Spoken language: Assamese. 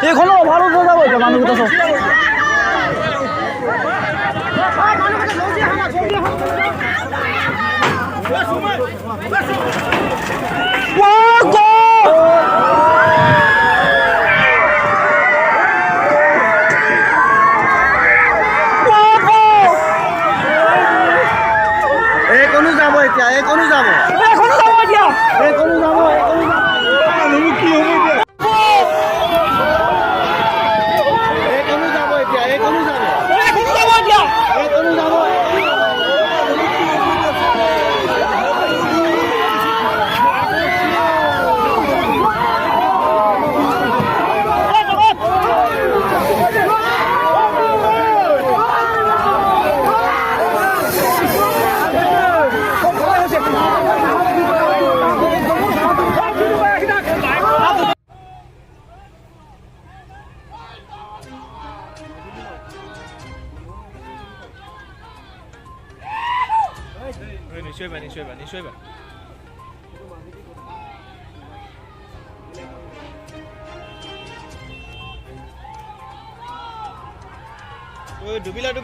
এখনো ভালো বোঝা বলছে মানুষটা সব এখনো যাব এতিয়া এখনো যাব এতিয়া এখনো যাব কি হ'ব এখনো যাব এতিয়া এখনো যাব এখনো যাব নিশ্চয় ডুবিলা